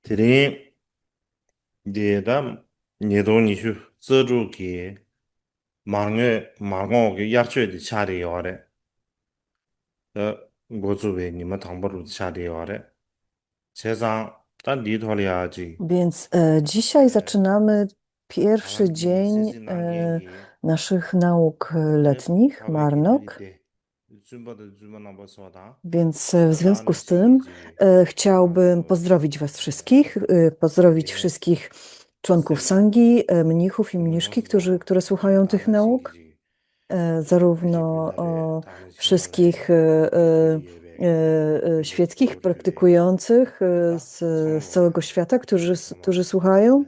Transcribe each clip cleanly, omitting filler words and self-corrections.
드림 대담 니도니슈 zhezhugi 망어 야채의 차례요래. 고주베 니마 당버루 차례요래. 세상 딴 니토리아지. Więc dzisiaj zaczynamy pierwszy 당한 니 dzień 세진 난게기 naszych nauk 네 letnich, 파베기 Marnok. 드리데 줌바드 줌바나 버서다. Więc w związku 다나는 z tym 지기지. chciałbym pozdrowić Was wszystkich, pozdrowić 예 wszystkich członków 세베 Sangi, mnichów i mniszki, 공동수다. które słuchają tych 다나 nauk, 지기지. zarówno 그지 빌라베 다나 wszystkich 시발라야. 예배 근데 świeckich 도르베 praktykujących 다 z całego 참여하래. świata, 아마 którzy słuchają.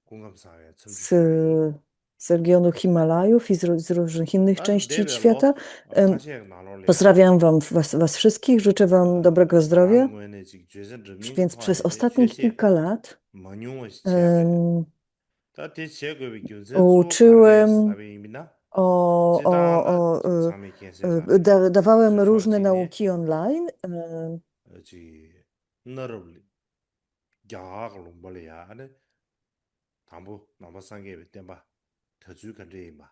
공감사회 z, 첨지샤이 z regionu Himalajów i z różnych innych 단 części 레벨로 świata. Em, 가시액 나눠래야 Pozdrawiam was wszystkich, życzę Wam dobrego zdrowia. 당한 거에는 지금 죄전들 Więc przez 민주화에 ostatnich 쉐쉐 kilka lat 만용의 제베 em, 다 대체급의 교재수 관례 uczyłem 사베입니다. o, 지단다 o, 지금 o, 참여 개세가네 dawałem różne 주수학진에 nauki online. 지 너를 야학을 몰래야 하는 담보 남바상계 때마 더주가 돼마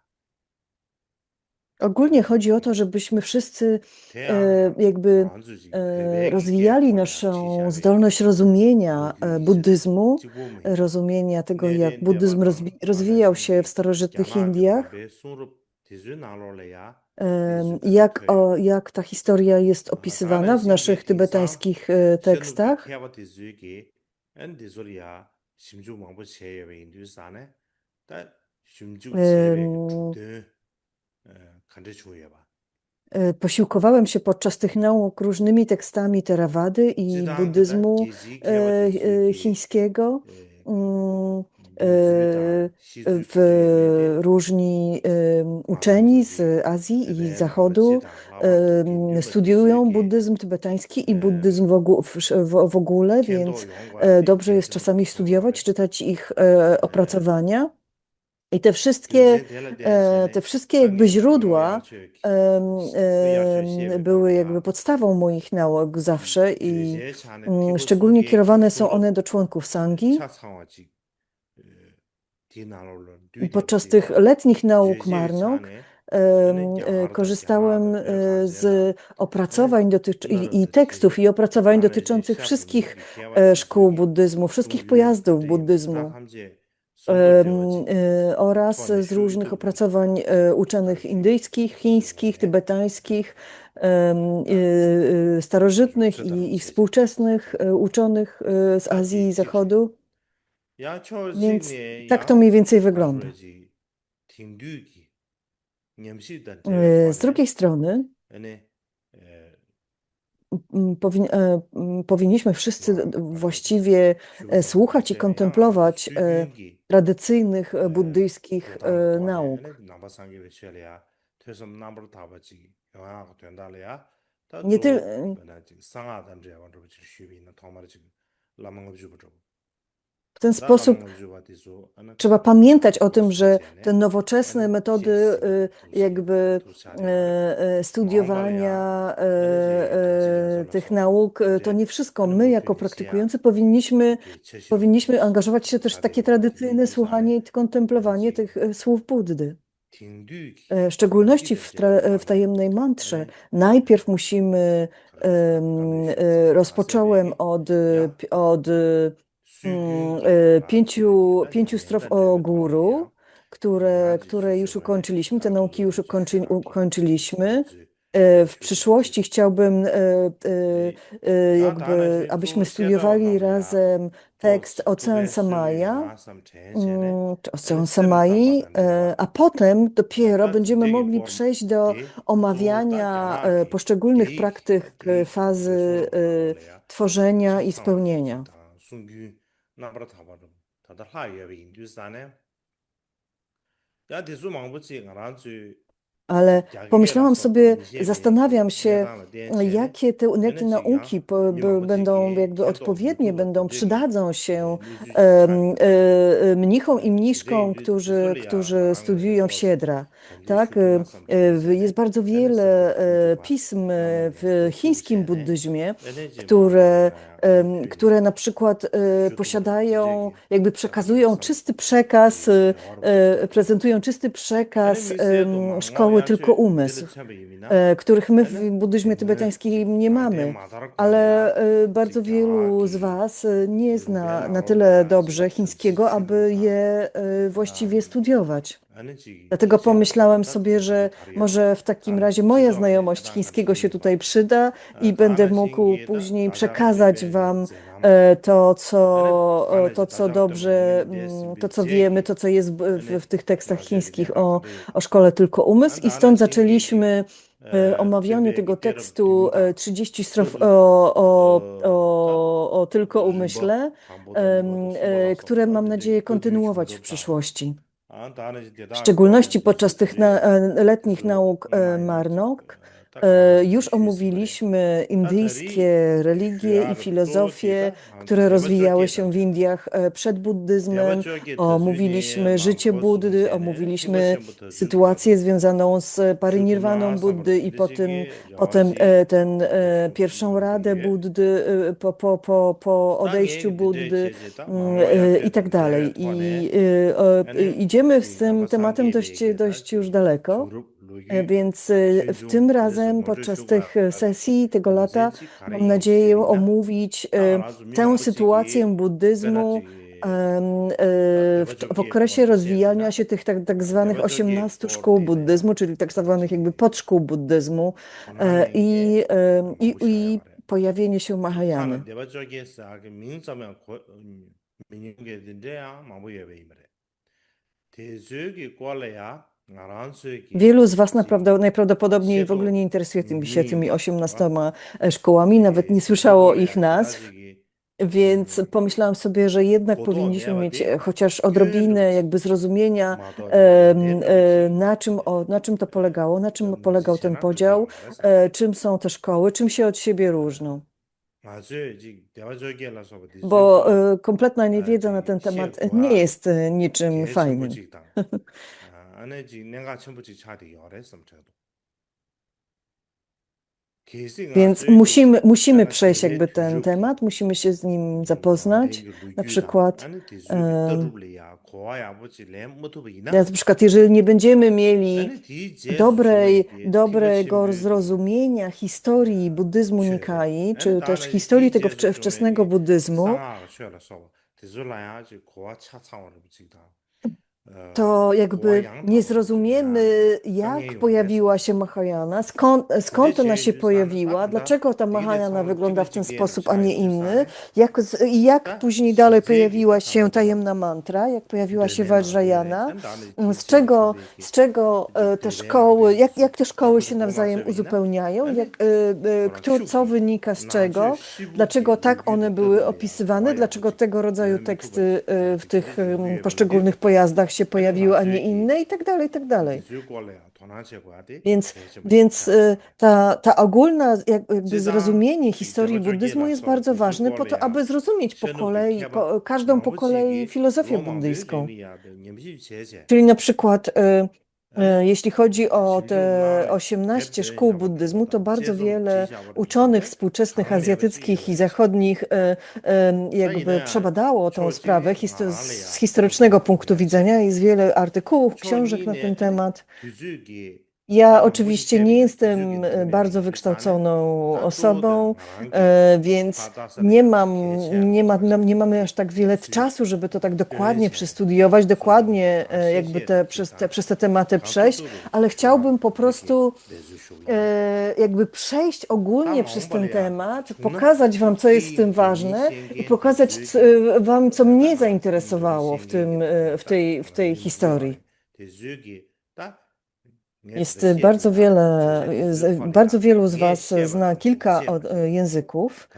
Ogólnie chodzi o to, żebyśmy wszyscy 대양 jakby 만주지 베베기 rozwijali 개콜이야 naszą 치샤베 zdolność rozumienia 고교 이시다 buddyzmu, 지고메 rozumienia tego, jak 내된 buddyzm 때마당 rozwijał się w 만나신기 starożytnych Indiach, 야마강배 수습 대주 나로래야 jak ta historia jest opisywana 다른 w naszych 신기 긴상 tybetańskich 신우기 tekstach. 케바 대주에게 엔디소리아 심주 망부 제외 인두산에 다 심주 제외 Em, 주대 간대 주여봐 Posiłkowałem się podczas tych nauk różnymi tekstami Theravady i 지단다 buddyzmu 계지 케바 대주에게 chińskiego. Mm, 뉴즈다 Różni uczeni 망주지 z Azji i 베베 Zachodu 망부지다 라바르도 딘듀바 studiują 대주에게 buddyzm tybetański i buddyzm w ogóle, 켄도 więc 용과 dobrze jest 대전 czasami studiować, 소소하래 czytać ich opracowania. I 균제 델라 te 대신에 wszystkie jakby 상계 망로 źródła 야초기 야초 były 시에베 jakby podstawą moich nauk zawsze i 균제 차네 피부 szczególnie 속에 kierowane są 수로 one do członków Sangi. 차 상황이 디나로를 Podczas tych 뒤뒤뒤가 letnich nauk 제시의 Marnok 차네 얘는 야하르다 korzystałem 야마다 벨칸제나 z 얘는 opracowań i 너럽다 tekstów 제시 i opracowań 다네 지 dotyczących 샤브 wszystkich 누기 케와 szkół 디스기 buddyzmu, wszystkich 숭규 pojazdów 카드이마 buddyzmu. 다함제 송도 되어지 Oraz 토네 z różnych 슈이도 opracowań uczonych 다르지 indyjskich, chińskich, 도스베네 tybetańskich, 다 starożytnych 주다람 i 제시 współczesnych uczonych z Azji i 다디 찍히 Zachodu. Więc 야초직네 tak to mniej 야 więcej wygląda. 나로지 팅두기 냠시다 대외 Z 관례 drugiej strony, 아니 powinniśmy wszyscy 마 관례지 właściwie 슈보사베 słuchać i 쉐네 야 kontemplować 수균기 tradycyjnych buddyjskich 도당 관례 아니 nauk. 남바상게 쉐려야 퇴섬 남으로 타바지 영하고 된다래야 Nie ty, 다조 그나지 상하단제 완전 슈비나 통마르지 라망업 주부죠 w ten 다 sposób 라망업 주바디소 아니 trzeba pamiętać o tym, że te 고수제네 nowoczesne 아니 metody 제시기 도시 jakby 도사리아래 망발이야 studiowania 아니 제 도지는 tych 솔라서 nauk to 이제 nie wszystko. 아니 My jako 목표는 시야 praktykujący powinniśmy 체시로서 angażować się też w takie 자대로 tradycyjne 인도산에 słuchanie i kontemplowanie 아니지 tych słów Buddy. 딩두기 W szczególności 냠시다 제베 w 관례 tajemnej mantrze. 아니 Najpierw musimy, 간의 신세 rozpocząłem 가세베기 야 od 수균 자라라 제베기다 pięciu strof 냠다 o 대베 통하리야 guru, 야지 które już 수수바네 ukończyliśmy, te nauki już 다조로 지수라기 ukończyliśmy. 도지 W przyszłości chciałbym 네 다 jakby, 다나시 abyśmy 조 세다오 studiowali 나무야 razem 또 tekst Ocean 두베스위 Samaya, 마삼 제제네 czy 아니 Ocean 세르 Samai, 잠바단 제바 a potem dopiero 다 będziemy 되게 mogli 봄 przejść do 대 조다 omawiania 야기 poszczególnych 게이기 praktyk 게이기 fazy 제소로 나로래야 tworzenia i 차상하지 spełnienia. 지다 순규 나브라 타바름 다다 하이에 인두산에 야 대수 망부지 가라주 Ale pomyślałam 야게라서 sobie, 니제베기 zastanawiam się, 냐다나 덴체네 jakie 에너지가 nauki będą 니망부지기 jakby 켄도 odpowiednie, 무두바 딘데기 przydadzą się 뉴주지 차리게 mnichom i 제제 mniszkom, 뉴슬리아 którzy 나랑의 studiują w 도스 Siedra. 겐디 Tak? 슈디마섬 Jest 제제네 bardzo 에네서버 wiele 수주바 pism 나만의 w chińskim 도수제네 buddyzmie, 에너지 które 망발이야 które na przykład posiadają, jakby przekazują czysty przekaz, prezentują czysty przekaz szkoły tylko umysł, których my w buddyzmie tybetańskim nie mamy. Ale bardzo wielu z Was nie zna na tyle dobrze chińskiego, aby je właściwie studiować. Dlatego pomyślałem sobie, że może w takim razie moja znajomość chińskiego się tutaj przyda i będę mógł później przekazać Wam to, co dobrze, to, co wiemy, to, co jest w tych tekstach chińskich o szkole tylko umysł. I stąd zaczęliśmy omawianie tego tekstu 30 strof o tylko umyśle, które mam nadzieję kontynuować w przyszłości. W szczególności podczas tych letnich nauk Marnok już omówiliśmy indyjskie religie i filozofie, które rozwijały się w Indiach przed buddyzmem. Omówiliśmy życie Buddy, omówiliśmy sytuację związaną z parynirwaną Buddy i potem pierwszą radę Buddy po odejściu Buddy i tak dalej. I idziemy z tym tematem dość już daleko. Więc w tym razem podczas tych sesji tego lata mam nadzieję omówić tę sytuację buddyzmu w okresie rozwijania się tych tak zwanych 18 szkół buddyzmu, czyli tak zwanych jakby podszkół buddyzmu i pojawienie się Mahayany. Wielu z Was najprawdopodobniej w ogóle nie interesuje się tymi 18 szkołami, nawet nie słyszało ich nazw, więc pomyślałam sobie, że jednak powinniśmy mieć chociaż odrobinę jakby zrozumienia, na czym to polegało, na czym polegał ten podział, czym są te szkoły, czym się od siebie różnią. Bo kompletna niewiedza na ten temat nie jest niczym fajnym. Więc musimy przejść jakby ten temat, musimy się z nim zapoznać. Na przykład, jeżeli nie będziemy mieli dobrego zrozumienia historii buddyzmu Nikai, czy też historii tego wczesnego buddyzmu, to jakby nie zrozumiemy, jak pojawiła się Mahayana, skąd ona się pojawiła, dlaczego ta Mahayana wygląda w ten sposób, a nie inny, jak później dalej pojawiła się tajemna mantra, jak pojawiła się Vajrayana, z czego te szkoły, jak te szkoły się nawzajem uzupełniają, co wynika z czego, dlaczego tak one były opisywane, dlaczego tego rodzaju teksty w tych poszczególnych pojazdach się pojawiły, a nie inne i tak dalej, i tak dalej. Więc ta ogólna jakby zrozumienie historii buddyzmu jest bardzo ważne po to, aby zrozumieć każdą po kolei filozofię buddyjską. Czyli na przykład jeśli chodzi o te 18 szkół buddyzmu, to bardzo wiele uczonych współczesnych, azjatyckich i zachodnich jakby przebadało tą sprawę z historycznego punktu widzenia. Jest wiele artykułów, książek na ten temat. Ja oczywiście nie jestem bardzo wykształconą osobą, więc nie mamy aż tak wiele czasu, żeby to tak dokładnie przestudiować, dokładnie jakby przez te tematy przejść, ale chciałbym po prostu jakby przejść ogólnie przez ten temat, pokazać Wam, co jest w tym ważne i pokazać Wam, co mnie zainteresowało w tej historii. Jest bardzo wielu z Was zna kilka języków,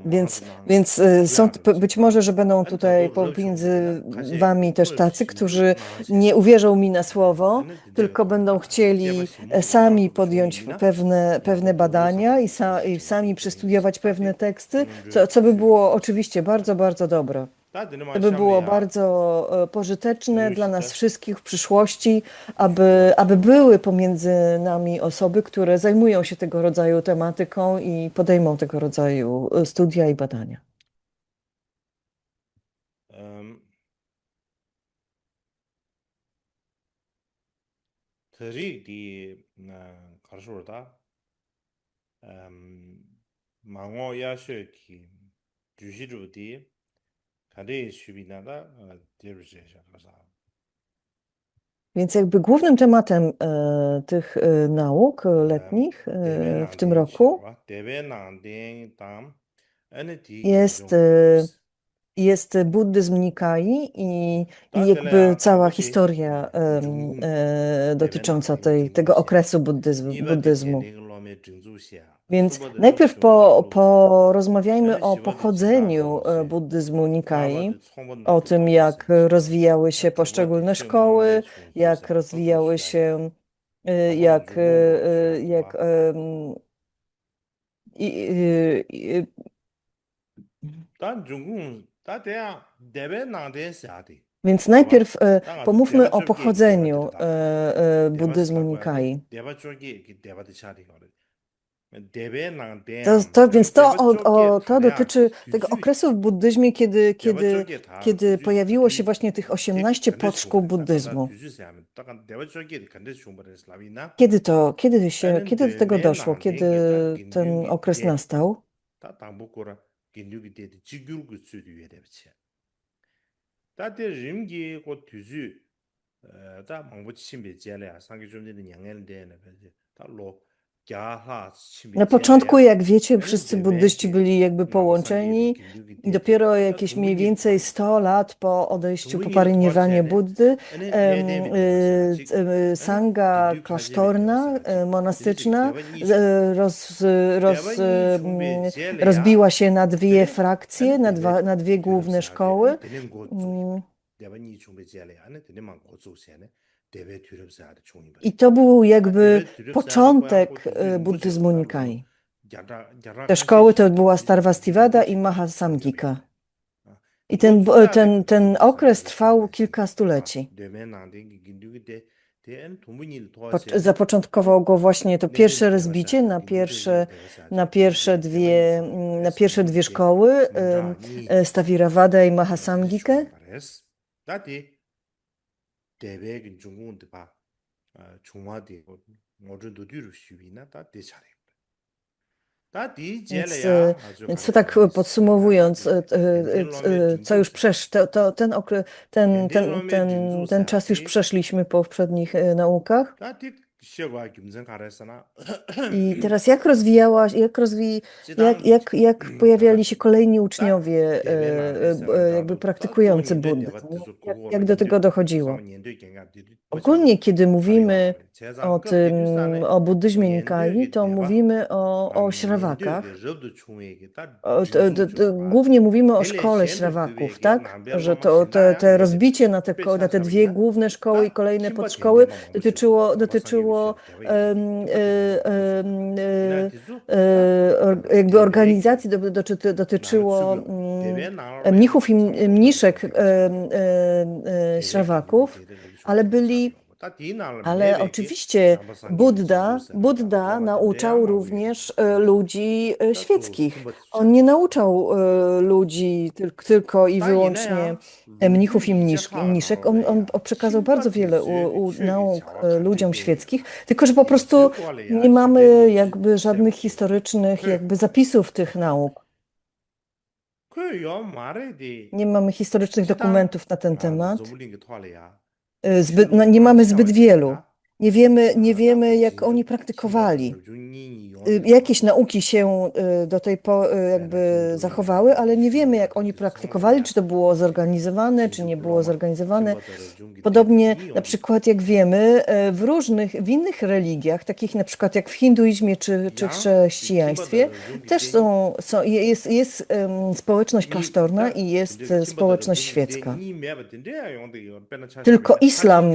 więc są być może, że będą tutaj pomiędzy Wami też tacy, którzy nie uwierzą mi na słowo, tylko będą chcieli sami podjąć pewne badania i sami przestudiować pewne teksty, co by było oczywiście bardzo, bardzo dobre. To by było bardzo pożyteczne dla nas wszystkich w przyszłości, aby były pomiędzy nami osoby, które zajmują się tego rodzaju tematyką i podejmą tego rodzaju studia i badania. 망어 야쇼기 주시루디 가리 슈비나다 데르제샤 가사. Więc jakby głównym tematem tych nauk letnich w tym roku jest buddyzm Nikai i jakby cała historia dotycząca tego okresu buddyzmu. Więc najpierw porozmawiajmy o pochodzeniu buddyzmu Nikai, o tym, jak rozwijały się poszczególne szkoły, jak rozwijały się, jak więc najpierw pomówmy o pochodzeniu buddyzmu Nikai. Więc to dotyczy tego okresu w buddyzmie, kiedy pojawiło się właśnie tych 18 podszkół buddyzmu. Kiedy do tego doszło? Kiedy ten okres nastał? Na początku, jak wiecie, wszyscy buddyści byli jakby połączeni i dopiero jakieś mniej więcej 100 lat po odejściu, po pariniewaniu Buddy, sanga klasztorna, monastyczna rozbiła się na dwie frakcje, na dwie główne szkoły. I to był jakby początek buddyzmu Nikai. Te szkoły to była Sarvastivada i Mahasamgika. I ten okres trwał kilka stuleci. Zapoczątkował go właśnie to pierwsze rozbicie na pierwsze dwie szkoły, Staviravada i Mahasamgikę. Więc to tak podsumowując, co już ten czas już przeszliśmy po poprzednich naukach. I teraz jak pojawiali się kolejni uczniowie jakby praktykujący buddyzm? Jak do tego dochodziło? Ogólnie, kiedy mówimy o buddyzmie Nikai, to mówimy o Śrawakach. Głównie mówimy o szkole Śrawaków, tak? Że te rozbicie na te dwie główne szkoły i kolejne podszkoły dotyczyło jakby organizacji, dotyczyło mnichów i mniszek Śrawaków, ale oczywiście Budda nauczał również ludzi świeckich. On nie nauczał ludzi tylko i wyłącznie mnichów i mniszek. On przekazał bardzo wiele nauk ludziom świeckich, tylko że po prostu nie mamy jakby żadnych historycznych jakby zapisów tych nauk. Nie mamy historycznych dokumentów na ten temat. Nie mamy zbyt wielu. Nie wiemy, jak oni praktykowali. Jakieś nauki się do tej pory jakby zachowały, ale nie wiemy, jak oni praktykowali, czy to było zorganizowane, czy nie było zorganizowane. Podobnie na przykład, jak wiemy, w innych religiach, takich na przykład jak w hinduizmie czy chrześcijaństwie, też jest społeczność klasztorna i jest społeczność świecka. Tylko islam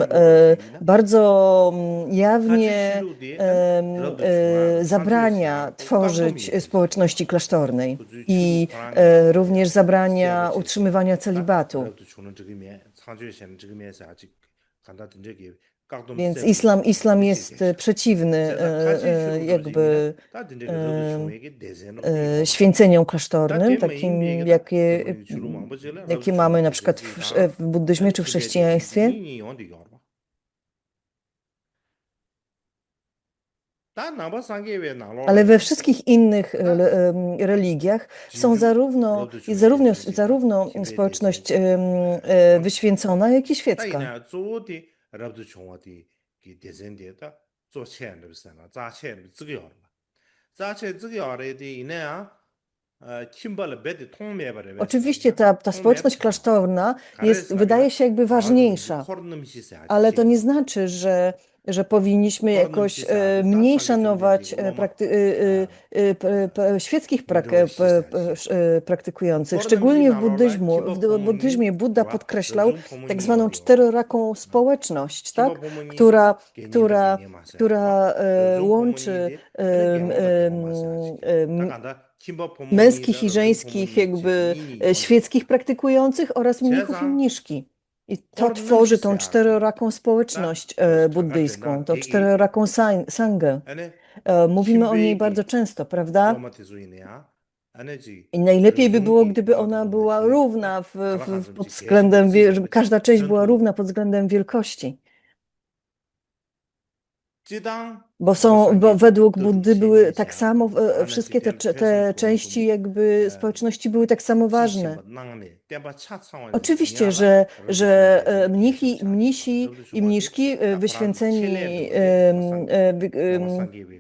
bardzo jawnie zabrania tworzyć społeczności klasztornej i również zabrania utrzymywania celibatu. Więc islam jest przeciwny jakby święceniom klasztornym, takim jakie mamy na przykład w buddyzmie czy w chrześcijaństwie. Ale we wszystkich innych religiach jest zarówno społeczność wyświęcona, jak i świecka. Oczywiście ta społeczność klasztorna wydaje się jakby ważniejsza, ale to nie znaczy, że powinniśmy jakoś mniej szanować świeckich praktykujących. Szczególnie w buddyzmie Buddha podkreślał tak zwaną czteroraką społeczność, tak? która łączy męskich i żeńskich jakby świeckich praktykujących oraz mnichów i mniszki. I to tworzy tą czteroraką społeczność buddyjską, tą czteroraką sangę. Mówimy o niej bardzo często, prawda? I najlepiej by było, gdyby ona była równa pod względem, żeby każda część była równa pod względem wielkości. Bo według Buddy były tak samo, wszystkie te części jakby społeczności były tak samo ważne. Oczywiście, że mnisi i mniszki wyświęceni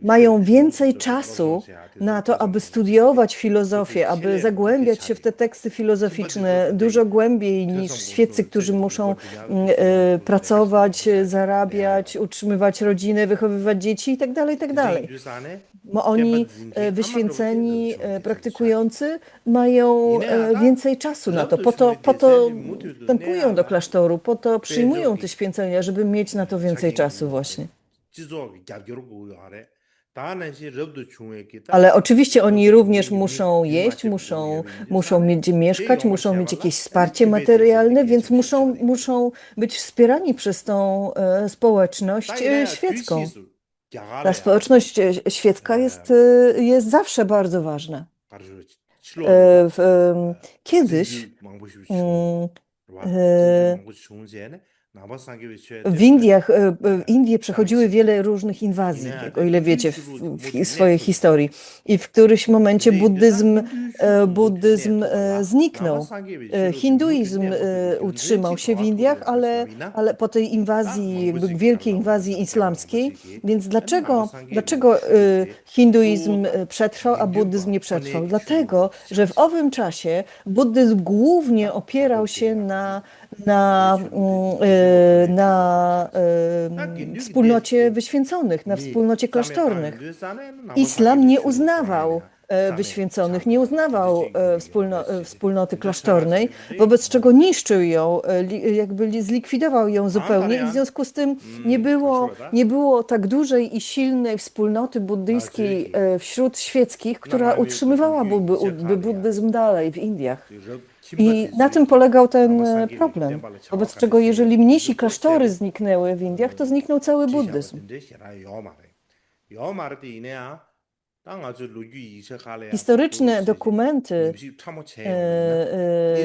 mają więcej czasu na to, aby studiować filozofię, aby zagłębiać się w te teksty filozoficzne dużo głębiej niż świeccy, którzy muszą pracować, zarabiać, utrzymywać rodzinę, wychowywać dzieci itd. Oni, wyświęceni, praktykujący, mają więcej czasu na to. Po to wstępują do klasztoru, po to przyjmują te święcenia, żeby mieć na to więcej czasu właśnie. Ale oczywiście oni również muszą jeść, muszą mieć gdzie mieszkać, muszą mieć jakieś wsparcie materialne, więc muszą być wspierani przez tą społeczność świecką. Ta społeczność świecka jest zawsze bardzo ważna. Kiedyś Indie przechodziły wiele różnych inwazji, o ile wiecie, w swojej historii. I w którymś momencie buddyzm zniknął. Hinduizm utrzymał się w Indiach, ale po tej inwazji, jakby wielkiej inwazji islamskiej. Więc dlaczego hinduizm przetrwał, a buddyzm nie przetrwał? Dlatego, że w owym czasie buddyzm głównie opierał się na wspólnocie wyświęconych, na wspólnocie klasztornych. Islam nie uznawał wyświęconych, nie uznawał wspólnoty klasztornej, wobec czego niszczył ją, jakby zlikwidował ją zupełnie i w związku z tym nie było tak dużej i silnej wspólnoty buddyjskiej wśród świeckich, która utrzymywałaby buddyzm dalej w Indiach. I na tym polegał ten problem, wobec czego jeżeli mnisi klasztory zniknęły w Indiach, to zniknął cały buddyzm. Historyczne dokumenty,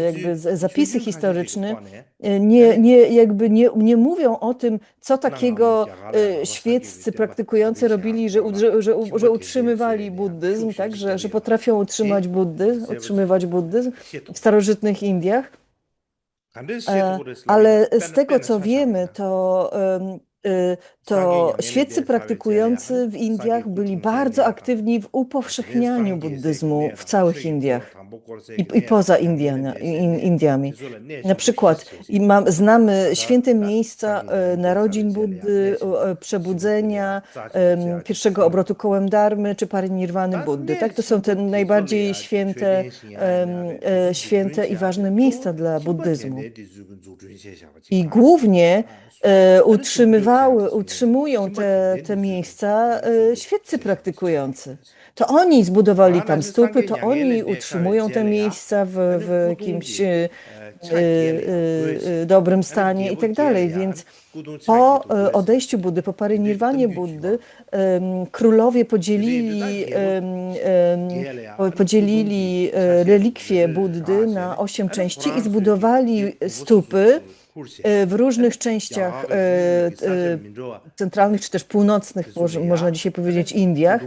jakby zapisy historyczne nie mówią o tym, co takiego świeccy praktykujący robili, że utrzymywali buddyzm, tak, że potrafią utrzymywać buddyzm w starożytnych Indiach. Ale z tego, co wiemy, to świeccy praktykujący w Indiach byli bardzo aktywni w upowszechnianiu buddyzmu w całych Indiach i poza Indiami. Na przykład znamy święte miejsca narodzin Buddy, przebudzenia, pierwszego obrotu kołem Dharmy czy parinirwany Buddy. Tak? To są te najbardziej święte i ważne miejsca dla buddyzmu. I głównie utrzymywali utrzymują te miejsca świeccy praktykujący. To oni zbudowali tam stupy, to oni utrzymują te miejsca w jakimś dobrym stanie i tak dalej. Więc po odejściu Buddy, po parynirwanie Buddy, królowie podzielili relikwie Buddy na 8 części i zbudowali stupy w różnych częściach centralnych czy też północnych, można dzisiaj powiedzieć, Indiach.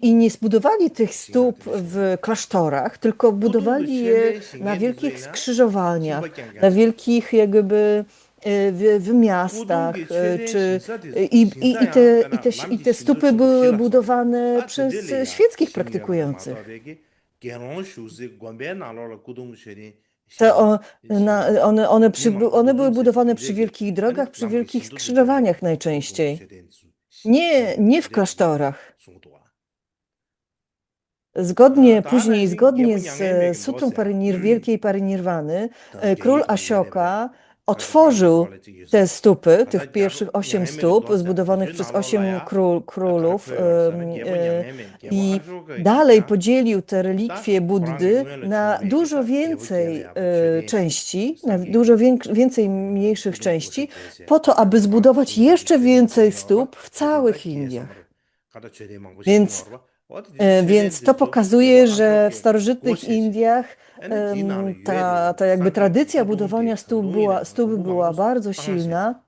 I nie zbudowali tych stup w klasztorach, tylko budowali je na wielkich skrzyżowaniach, na wielkich jakby w miastach, i te stupy były budowane przez świeckich praktykujących. One były budowane przy wielkich drogach, przy wielkich skrzyżowaniach najczęściej. Nie w klasztorach. Później, zgodnie z Sutrą Wielkiej Parynirwany, król Ashoka otworzył te stupy, tych pierwszych 8 stup, zbudowanych przez 8 królów, i dalej podzielił te relikwie Buddy na dużo więcej części, na dużo więcej mniejszych części, po to, aby zbudować jeszcze więcej stup w całych Indiach. Więc to pokazuje, że w starożytnych Indiach ta jakby tradycja budowania stóp była bardzo silna.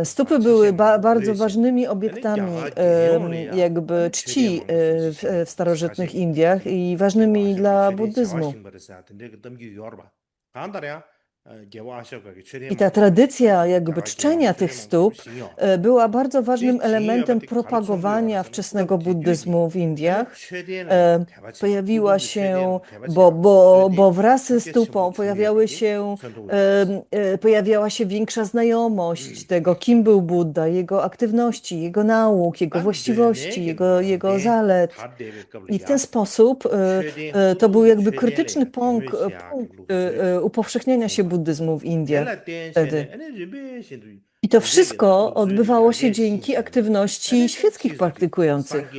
Stupy były bardzo ważnymi obiektami jakby czci w starożytnych Indiach i ważnymi dla buddyzmu. I ta tradycja jakby czczenia tych stóp była bardzo ważnym elementem propagowania wczesnego buddyzmu w Indiach. Pojawiła się, bo wraz ze stupą pojawiała się większa znajomość tego, kim był Buddha, jego aktywności, jego nauk, jego właściwości, jego zalet. I w ten sposób to był jakby krytyczny punkt upowszechniania się buddyzmu w Indiach wtedy. I to wszystko odbywało się dzięki aktywności świeckich praktykujących.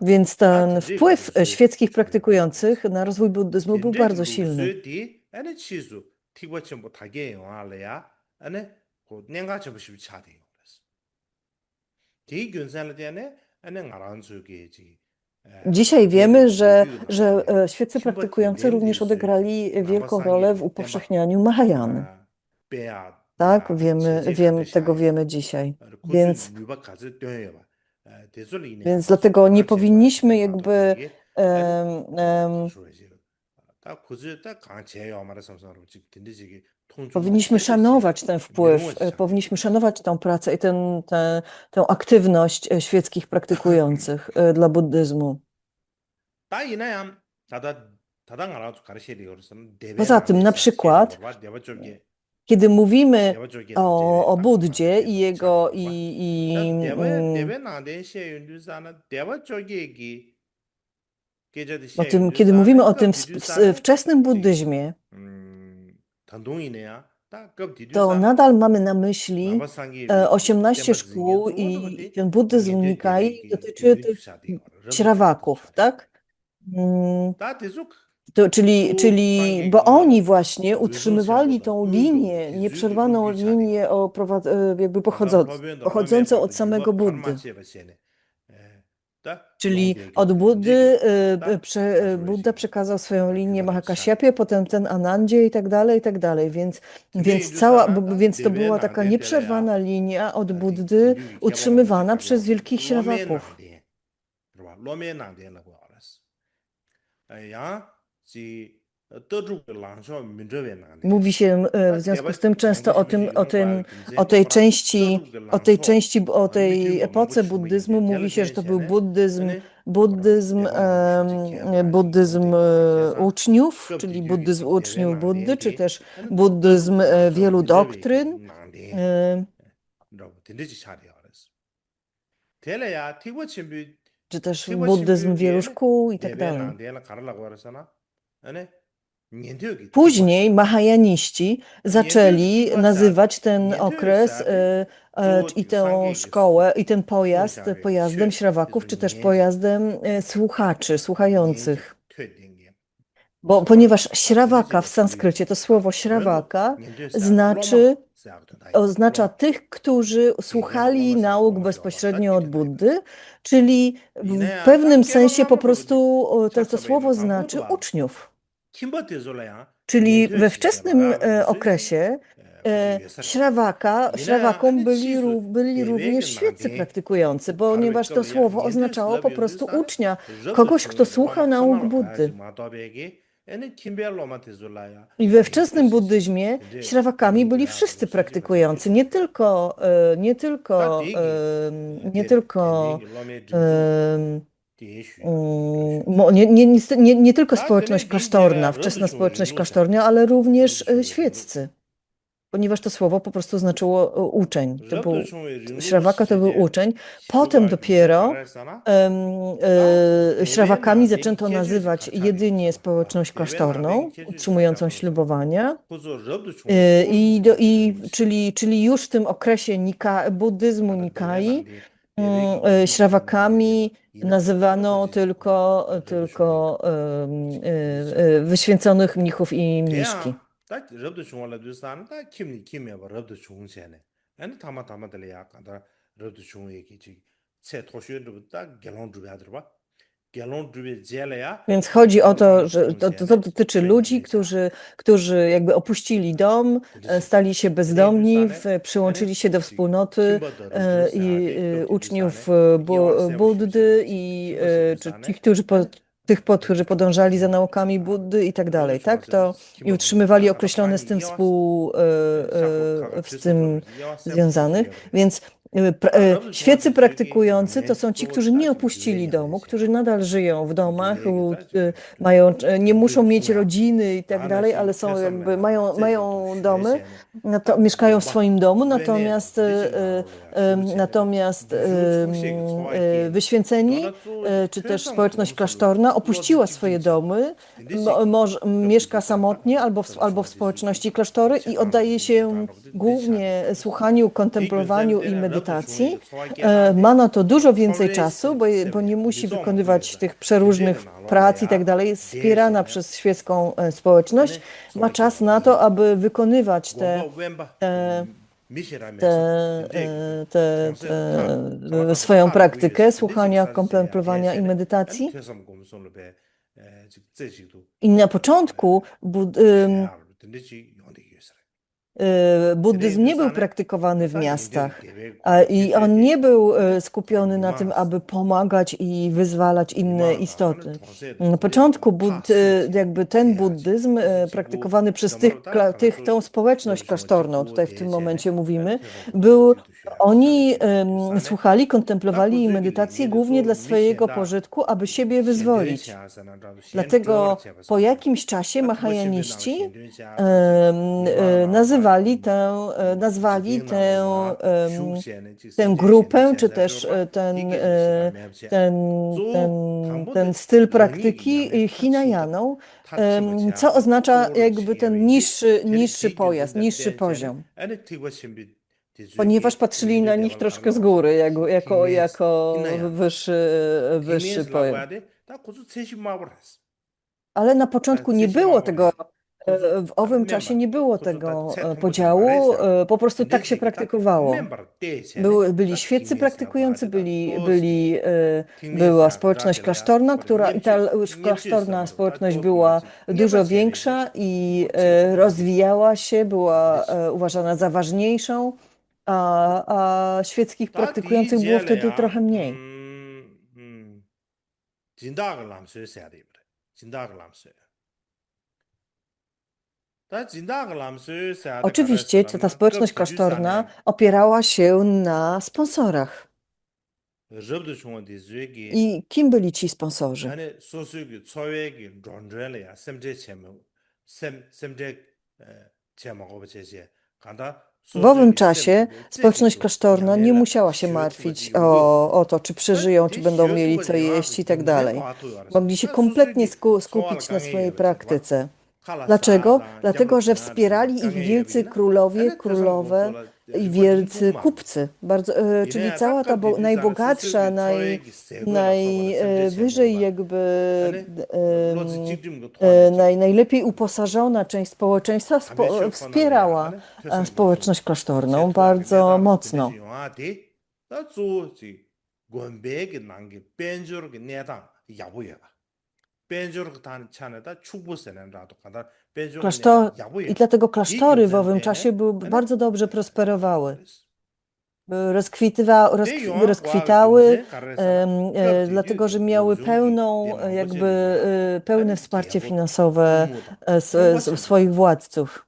Więc ten wpływ świeckich praktykujących na rozwój buddyzmu był bardzo silny. Dzisiaj wiemy, że świeccy praktykujący również odegrali wielką rolę w upowszechnianiu Mahayany. Tak, tego wiemy dzisiaj. Więc dlatego nie powinniśmy jakby powinniśmy szanować ten wpływ, powinniśmy szanować tę pracę i tę aktywność świeckich praktykujących dla buddyzmu. Poza tym, na przykład, kiedy mówimy o Buddzie i jego kiedy mówimy o tym wczesnym buddyzmie, to nadal mamy na myśli 18 szkół i ten buddyzm Nikai dotyczy tych śrawaków, tak? Bo oni właśnie utrzymywali tą linię, nieprzerwaną linię jakby pochodzącą od samego Buddy. Czyli od Buddy Buddha przekazał swoją linię Mahakaśyapie, potem ten Anandzie i tak dalej, i tak dalej. Więc to była taka nieprzerwana linia od Buddy utrzymywana przez wielkich śrawaków. Mówi się w związku z tym często o tej epoce buddyzmu, mówi się, że to był buddyzm uczniów, czyli buddyzm uczniów Buddy, czy też buddyzm wielu doktryn. Czy też buddyzm wielu szkół i tak dalej. Później Mahajaniści zaczęli nazywać ten okres i tę szkołę, i ten pojazd pojazdem Śrawaków, czy też pojazdem słuchaczy, słuchających. Ponieważ Śrawaka w sanskrycie, to słowo Śrawaka oznacza tych, którzy słuchali nauk bezpośrednio od Buddy, czyli w pewnym sensie po prostu to słowo znaczy uczniów. Czyli we wczesnym okresie Śrawaką byli również świeccy praktykujący, ponieważ to słowo oznaczało po prostu ucznia, kogoś, kto słucha nauk Buddy. I we wczesnym buddyzmie Śrawakami byli wszyscy praktykujący, nie tylko nie tylko społeczność klasztorna, wczesna społeczność klasztorna, ale również świeccy, ponieważ to słowo po prostu znaczyło uczeń. Śrawaka to był uczeń. Potem dopiero Śrawakami zaczęto nazywać jedynie społeczność klasztorną, utrzymującą ślubowania. Czyli już w tym okresie buddyzmu Nikai Śrawakami nazywano tylko wyświęconych mnichów i mniszki. Więc chodzi o to, że to dotyczy ludzi, którzy jakby opuścili dom, stali się bezdomni, przyłączyli się do wspólnoty i uczniów Buddy czy którzy podążali za naukami Buddy i tak dalej, tak? I utrzymywali określone z tym związanych. Więc świeccy praktykujący to są ci, którzy nie opuścili domu, którzy nadal żyją w domach, nie muszą mieć rodziny i tak dalej, ale są jakby, mają domy, mieszkają w swoim domu, natomiast wyświęceni, czy też społeczność klasztorna opuściła swoje domy, mieszka samotnie albo w społeczności klasztory i oddaje się głównie słuchaniu, kontemplowaniu i medytacji. Ma na to dużo więcej czasu, bo nie musi wykonywać tych przeróżnych prac i tak dalej. Jest wspierana przez świecką społeczność. Ma czas na to, aby wykonywać swoją praktykę słuchania, kontemplowania i medytacji. I na początku buddyzm nie był praktykowany w miastach i on nie był skupiony na tym, aby pomagać i wyzwalać inne istoty. Na początku jakby ten buddyzm praktykowany przez tą społeczność klasztorną, tutaj w tym momencie mówimy, oni słuchali, kontemplowali medytację głównie dla swojego pożytku, aby siebie wyzwolić. Dlatego po jakimś czasie Mahajaniści nazwali tę grupę, czy też ten styl praktyki Hinayaną, co oznacza jakby ten niższy pojazd, niższy poziom. Ponieważ patrzyli na nich troszkę z góry, jako wyższy pojazd. Ale na początku nie było tego, w owym czasie nie było tego podziału, po prostu tak się praktykowało. Byli świeccy praktykujący, była społeczność klasztorna, i ta klasztorna społeczność była dużo większa i rozwijała się, była uważana za ważniejszą, a świeckich praktykujących było wtedy trochę mniej. Oczywiście ta społeczność klasztorna opierała się na sponsorach. I kim byli ci sponsorzy? W owym czasie społeczność klasztorna nie musiała się martwić o to, czy przeżyją, czy będą mieli co jeść i tak dalej. Mogli się kompletnie skupić na swojej praktyce. Dlaczego? Dlatego, że wspierali ich wielcy królowie, królowe i wielcy kupcy. Czyli cała ta najbogatsza, najwyżej jakby najlepiej uposażona część społeczeństwa wspierała społeczność klasztorną bardzo mocno. I dlatego klasztory w owym czasie bardzo dobrze prosperowały. Rozkwitały, dlatego że miały pełne wsparcie finansowe swoich władców.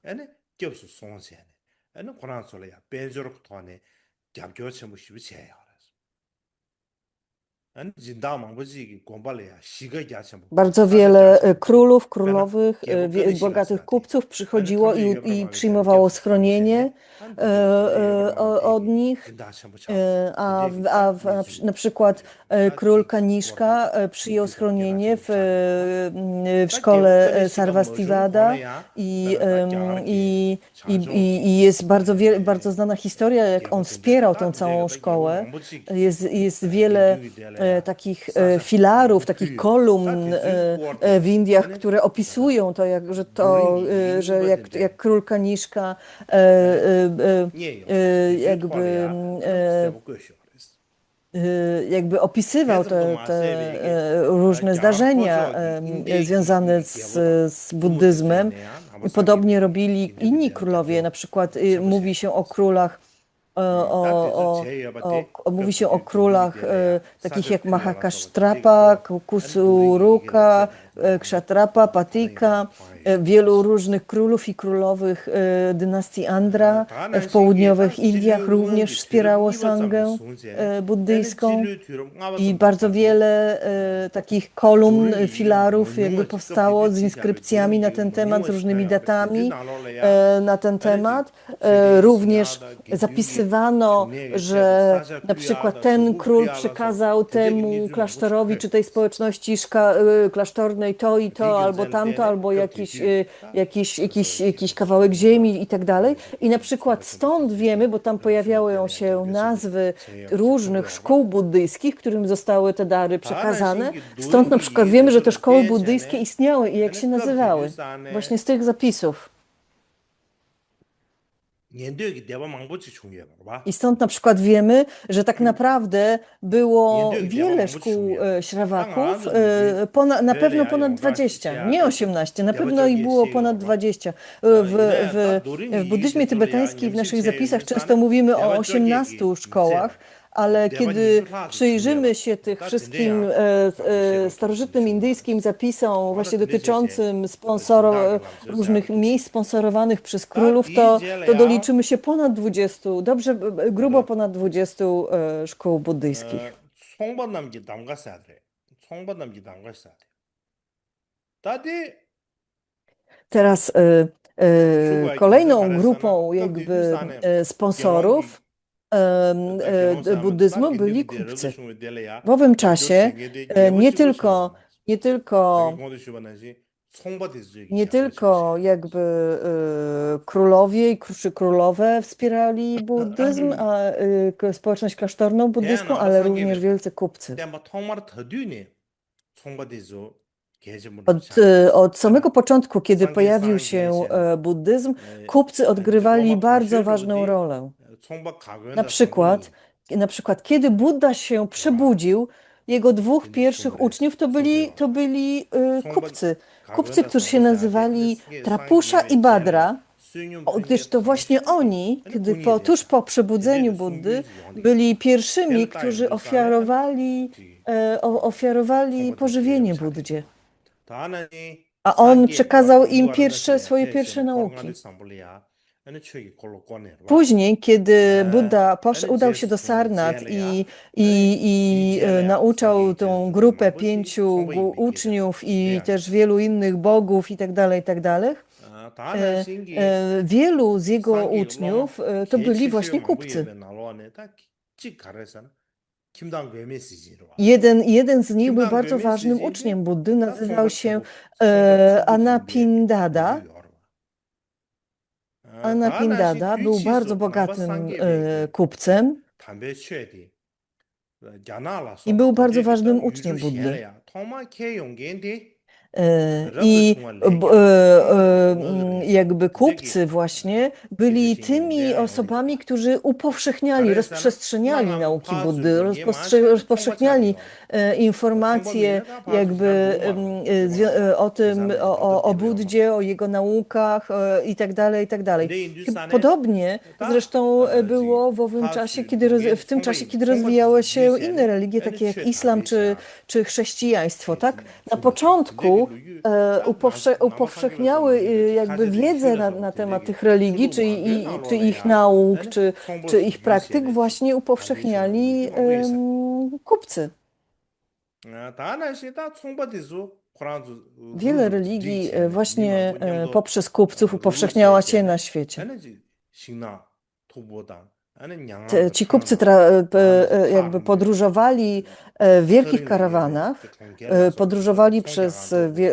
Bardzo wiele królów, królowych, bogatych kupców przychodziło i przyjmowało schronienie od nich, na przykład król Kaniszka przyjął schronienie w szkole Sarvastivada i jest bardzo znana historia, jak on wspierał tą całą szkołę. Jest wiele takich filarów, takich kolumn w Indiach, które opisują to, jak król Kaniszka jakby opisywał te różne zdarzenia związane z buddyzmem. I podobnie robili inni królowie. Na przykład mówi się o królach takich jak Mahakashtrapa, Kusuruka, Kshatrapa, Patika, wielu różnych królów i królowych dynastii Andhra w południowych Indiach również wspierało sangę buddyjską i bardzo wiele takich kolumn, filarów jakby powstało z inskrypcjami na ten temat, z różnymi datami na ten temat. Również zapisywano, że na przykład ten król przekazał temu klasztorowi czy tej społeczności klasztornej to i to, albo tamto, albo jakiś kawałek ziemi i tak dalej. I na przykład stąd wiemy, bo tam pojawiają się nazwy różnych szkół buddyjskich, którym zostały te dary przekazane. Stąd na przykład wiemy, że te szkoły buddyjskie istniały i jak się nazywały. Właśnie z tych zapisów. I stąd na przykład wiemy, że tak naprawdę było wiele szkół śrawaków, na pewno ponad 20, nie 18, na pewno i było ponad 20. W buddyzmie tybetańskim w naszych zapisach często mówimy o 18 szkołach, ale kiedy przyjrzymy się tych wszystkim starożytnym indyjskim zapisom właśnie dotyczącym różnych miejsc sponsorowanych przez królów, to doliczymy się ponad 20, grubo ponad 20 szkół buddyjskich. Teraz kolejną grupą jakby sponsorów buddyzmu byli kupcy. W owym czasie nie tylko jakby królowie czy królowe wspierali buddyzm, społeczność klasztorną buddyjską, ale również wielcy kupcy. Od samego początku, kiedy pojawił się buddyzm, kupcy odgrywali bardzo ważną rolę. Na przykład, kiedy Buddha się przebudził, jego dwóch pierwszych uczniów to byli kupcy. Kupcy, którzy się nazywali Trapusza i Badra, gdyż to właśnie oni, tuż po przebudzeniu Buddy, byli pierwszymi, którzy ofiarowali pożywienie Buddzie. A on przekazał im swoje pierwsze nauki. Później, kiedy Buddha udał się do Sarnath i nauczał tą grupę 5 uczniów i też wielu innych bogów i tak dalej, wielu z jego 상기 uczniów 로마 to byli 개체시의 właśnie kupcy. 망부에 나로안에 딱지 가르선 김당 메시지로 와. Jeden z nich był 김당 bardzo ważnym 메시지인데 uczniem Buddy, 다 nazywał 총바 się 총바 Anapindada. 다 나시 Anapindada był bardzo 뒤치수 bogatym 망바 kupcem 담배 취해디 야나라서 i był bardzo 던제게 ważnym 딱 유주 uczniem Buddy. 显래야 토마 개용겐데 I 너들이 jakby 저기 kupcy właśnie byli tymi osobami, którzy upowszechniali, rozprzestrzeniali nauki Buddy, rozpowszechniali informacje jakby o tym, o Buddzie, o jego naukach i tak dalej, i tak dalej. Podobnie zresztą było w owym czasie, w tym czasie, kiedy rozwijały się inne religie, takie jak islam czy chrześcijaństwo, tak? Na początku upowszechniały jakby wiedzę na temat tych religii, czy ich nauk, czy ich praktyk właśnie upowszechniali kupcy. Wiele religii właśnie poprzez kupców upowszechniała się na świecie. Ci kupcy jakby podróżowali w wielkich karawanach, podróżowali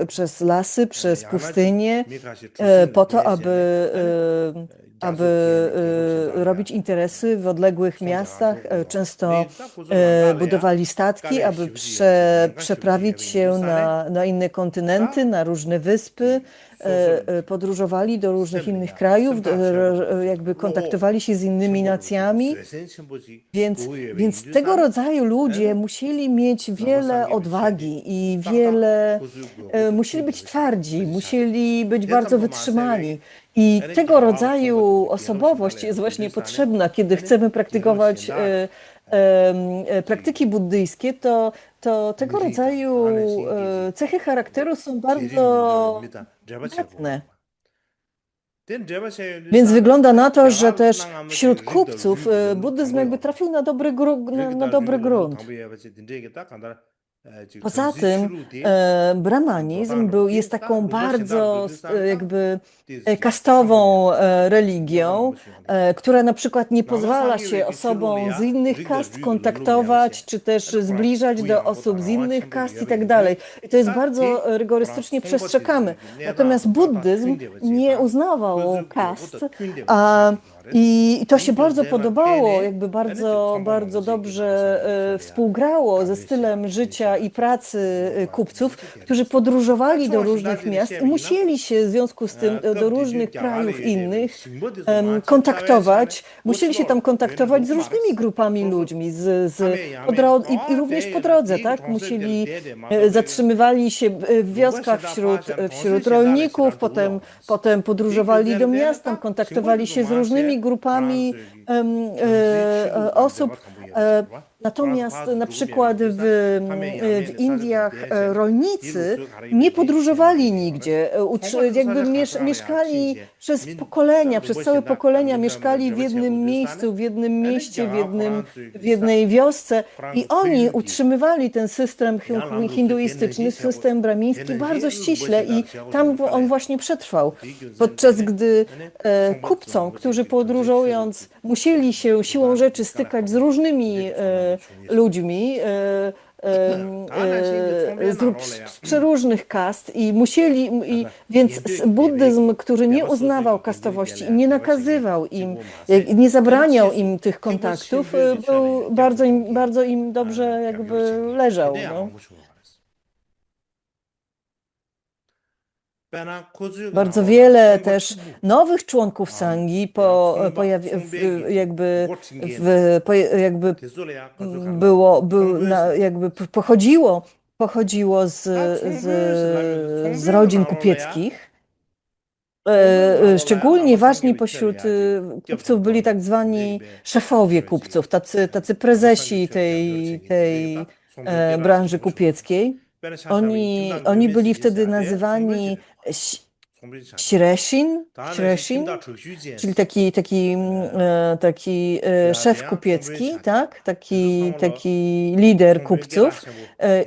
przez lasy, przez pustynie, po to, aby robić interesy w odległych miastach. Często budowali statki, aby przeprawić się na inne kontynenty, na różne wyspy. Podróżowali do różnych innych krajów, jakby kontaktowali się z innymi nacjami, więc tego rodzaju ludzie musieli mieć wiele odwagi i musieli być twardzi, musieli być bardzo wytrzymani. I tego rodzaju osobowość jest właśnie potrzebna, kiedy chcemy praktykować praktyki buddyjskie, to tego rodzaju cechy charakteru są bardzo przydatne. Więc wygląda na to, że też wśród kupców buddyzm jakby trafił na dobry grunt. Poza tym brahmanizm jest taką bardzo jakby kastową religią, która na przykład nie pozwala się osobom z innych kast kontaktować, czy też zbliżać do osób z innych kast i tak dalej. I to jest bardzo rygorystycznie przestrzegane. Natomiast buddyzm nie uznawał kast, i to się bardzo podobało, jakby bardzo dobrze współgrało ze stylem życia i pracy kupców, którzy podróżowali do różnych miast i musieli się w związku z tym do różnych krajów innych kontaktować. Musieli się tam kontaktować z różnymi grupami ludźmi i również po drodze, tak? Zatrzymywali się w wioskach wśród rolników, potem podróżowali do miast, tam kontaktowali się z różnymi grupami osób. Natomiast na przykład w Indiach rolnicy nie podróżowali nigdzie, jakby mieszkali przez pokolenia, przez całe pokolenia mieszkali w jednym miejscu, w jednym mieście, w jednej wiosce i oni utrzymywali ten system hinduistyczny, system brahmiński bardzo ściśle i tam on właśnie przetrwał. Podczas gdy kupcom, którzy podróżując musieli się siłą rzeczy stykać z różnymi ludźmi z przeróżnych kast więc buddyzm, który nie uznawał kastowości i nie nakazywał im, nie zabraniał im tych kontaktów, był bardzo im dobrze jakby leżał. No. Bardzo wiele też nowych członków Sangi pochodziło z rodzin kupieckich. Szczególnie ważni pośród kupców byli tak zwani szefowie kupców, tacy prezesi tej branży kupieckiej. Oni byli wtedy nazywani Śreshin, czyli taki szef kupiecki, tak? Taki lider kupców.